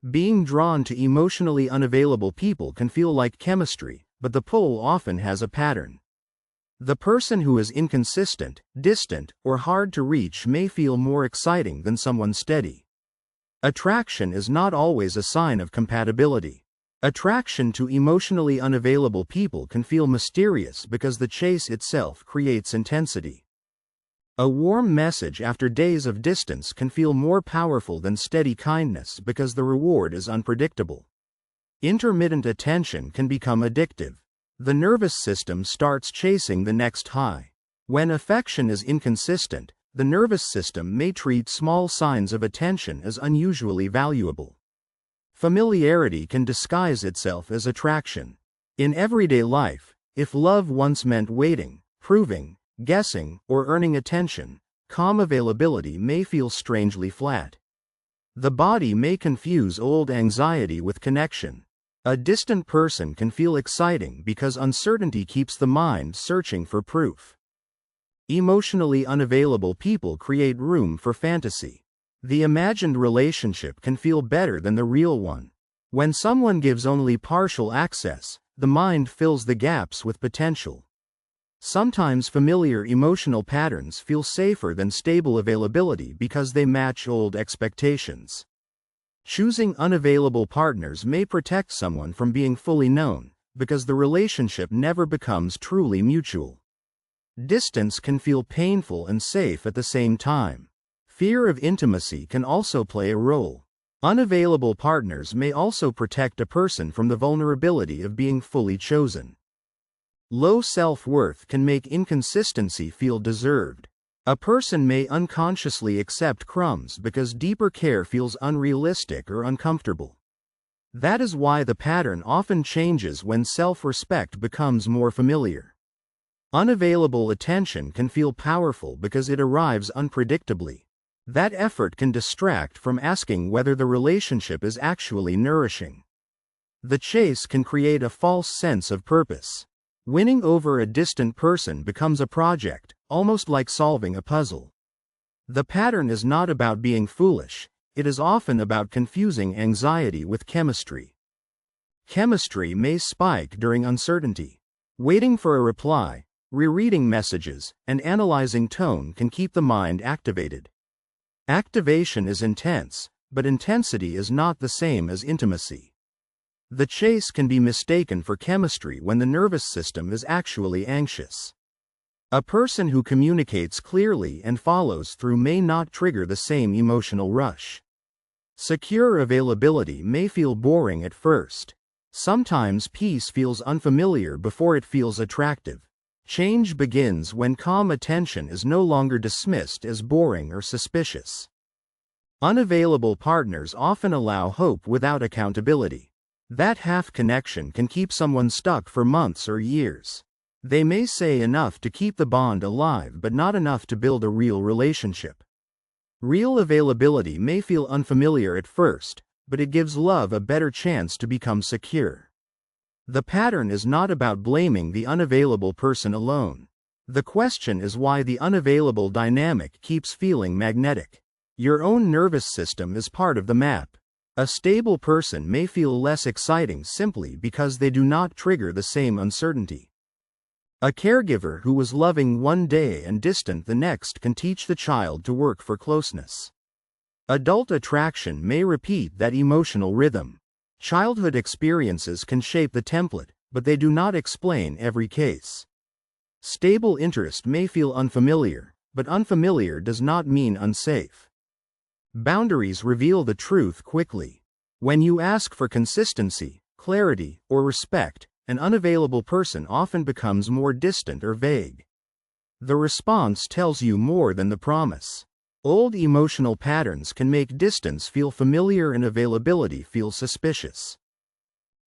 Being drawn to emotionally unavailable people can feel like chemistry, but the pull often has a pattern. The person who is inconsistent, distant, or hard to reach may feel more exciting than someone steady. Attraction is not always a sign of compatibility. Attraction to emotionally unavailable people can feel mysterious because the chase itself creates intensity. A warm message after days of distance can feel more powerful than steady kindness because the reward is unpredictable. Intermittent attention can become addictive. The nervous system starts chasing the next high. When affection is inconsistent, the nervous system may treat small signs of attention as unusually valuable. Familiarity can disguise itself as attraction. In everyday life, if love once meant waiting, proving, guessing, or earning attention, calm availability may feel strangely flat. The body may confuse old anxiety with connection. A distant person can feel exciting because uncertainty keeps the mind searching for proof. Emotionally unavailable people create room for fantasy. The imagined relationship can feel better than the real one. When someone gives only partial access, the mind fills the gaps with potential. Sometimes familiar emotional patterns feel safer than stable availability because they match old expectations. Choosing unavailable partners may protect someone from being fully known, because the relationship never becomes truly mutual. Distance can feel painful and safe at the same time. Fear of intimacy can also play a role. Unavailable partners may also protect a person from the vulnerability of being fully chosen. Low self-worth can make inconsistency feel deserved. A person may unconsciously accept crumbs because deeper care feels unrealistic or uncomfortable. That is why the pattern often changes when self-respect becomes more familiar. Unavailable attention can feel powerful because it arrives unpredictably. That effort can distract from asking whether the relationship is actually nourishing. The chase can create a false sense of purpose. Winning over a distant person becomes a project, almost like solving a puzzle. The pattern is not about being foolish, it is often about confusing anxiety with chemistry. Chemistry may spike during uncertainty. Waiting for a reply, rereading messages, and analyzing tone can keep the mind activated. Activation is intense, but intensity is not the same as intimacy. The chase can be mistaken for chemistry when the nervous system is actually anxious. A person who communicates clearly and follows through may not trigger the same emotional rush. Secure availability may feel boring at first. Sometimes peace feels unfamiliar before it feels attractive. Change begins when calm attention is no longer dismissed as boring or suspicious. Unavailable partners often allow hope without accountability. That half connection can keep someone stuck for months or years. They may say enough to keep the bond alive but not enough to build a real relationship. Real availability may feel unfamiliar at first, but it gives love a better chance to become secure. The pattern is not about blaming the unavailable person alone. The question is why the unavailable dynamic keeps feeling magnetic. Your own nervous system is part of the map. A stable person may feel less exciting simply because they do not trigger the same uncertainty. A caregiver who was loving one day and distant the next can teach the child to work for closeness. Adult attraction may repeat that emotional rhythm. Childhood experiences can shape the template, but they do not explain every case. Stable interest may feel unfamiliar, but unfamiliar does not mean unsafe. Boundaries reveal the truth quickly. When you ask for consistency, clarity, or respect, an unavailable person often becomes more distant or vague. The response tells you more than the promise. Old emotional patterns can make distance feel familiar and availability feel suspicious.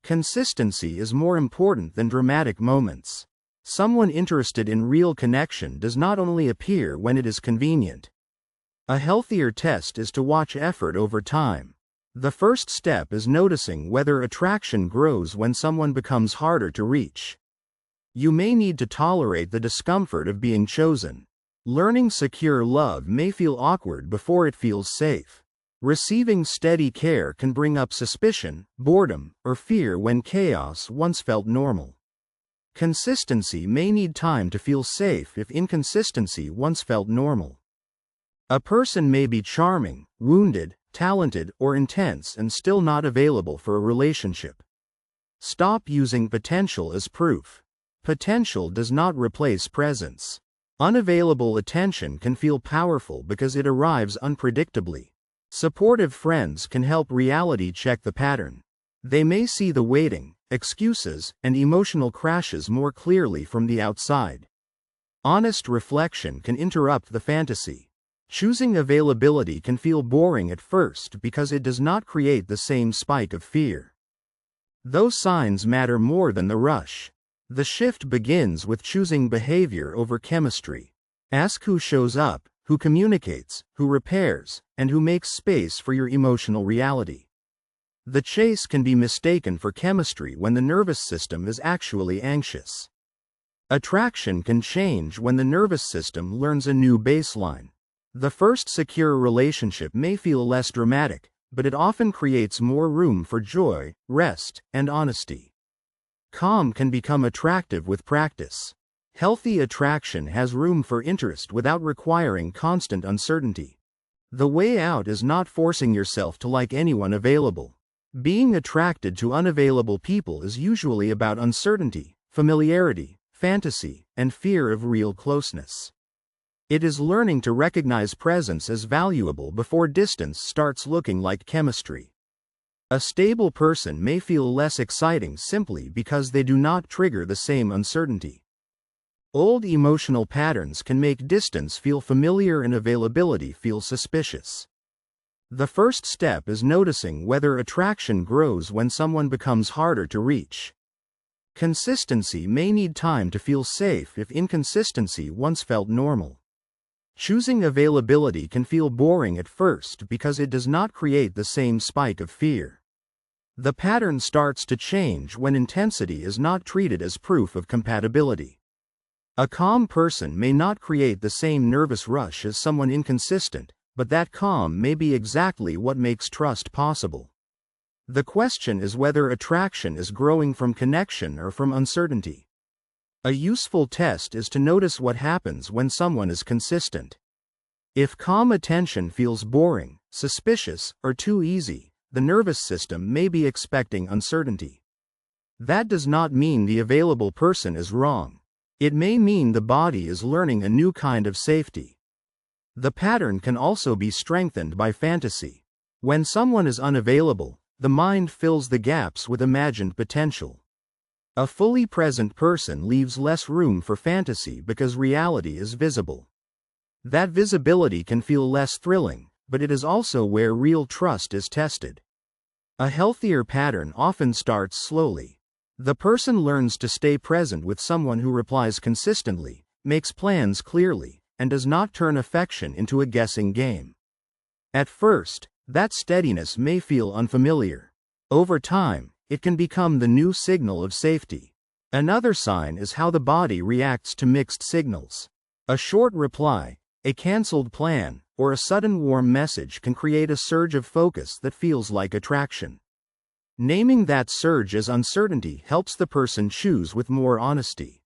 Consistency is more important than dramatic moments. Someone interested in real connection does not only appear when it is convenient. A healthier test is to watch effort over time. The first step is noticing whether attraction grows when someone becomes harder to reach. You may need to tolerate the discomfort of being chosen. Learning secure love may feel awkward before it feels safe. Receiving steady care can bring up suspicion, boredom, or fear when chaos once felt normal. Consistency may need time to feel safe if inconsistency once felt normal. A person may be charming, wounded, talented, or intense and still not available for a relationship. Stop using potential as proof. Potential does not replace presence. Unavailable attention can feel powerful because it arrives unpredictably. Supportive friends can help reality check the pattern. They may see the waiting, excuses, and emotional crashes more clearly from the outside. Honest reflection can interrupt the fantasy. Choosing availability can feel boring at first because it does not create the same spike of fear. Those signs matter more than the rush. The shift begins with choosing behavior over chemistry. Ask who shows up, who communicates, who repairs, and who makes space for your emotional reality. The chase can be mistaken for chemistry when the nervous system is actually anxious. Attraction can change when the nervous system learns a new baseline. The first secure relationship may feel less dramatic, but it often creates more room for joy, rest, and honesty. Calm can become attractive with practice. Healthy attraction has room for interest without requiring constant uncertainty. The way out is not forcing yourself to like anyone available. Being attracted to unavailable people is usually about uncertainty, familiarity, fantasy, and fear of real closeness. It is learning to recognize presence as valuable before distance starts looking like chemistry. A stable person may feel less exciting simply because they do not trigger the same uncertainty. Old emotional patterns can make distance feel familiar and availability feel suspicious. The first step is noticing whether attraction grows when someone becomes harder to reach. Consistency may need time to feel safe if inconsistency once felt normal. Choosing availability can feel boring at first because it does not create the same spike of fear. The pattern starts to change when intensity is not treated as proof of compatibility. A calm person may not create the same nervous rush as someone inconsistent, but that calm may be exactly what makes trust possible. The question is whether attraction is growing from connection or from uncertainty. A useful test is to notice what happens when someone is consistent. If calm attention feels boring, suspicious, or too easy, the nervous system may be expecting uncertainty. That does not mean the available person is wrong. It may mean the body is learning a new kind of safety. The pattern can also be strengthened by fantasy. When someone is unavailable, the mind fills the gaps with imagined potential. A fully present person leaves less room for fantasy because reality is visible. That visibility can feel less thrilling, but it is also where real trust is tested. A healthier pattern often starts slowly. The person learns to stay present with someone who replies consistently, makes plans clearly, and does not turn affection into a guessing game. At first, that steadiness may feel unfamiliar. Over time, it can become the new signal of safety. Another sign is how the body reacts to mixed signals. A short reply, a canceled plan, or a sudden warm message can create a surge of focus that feels like attraction. Naming that surge as uncertainty helps the person choose with more honesty.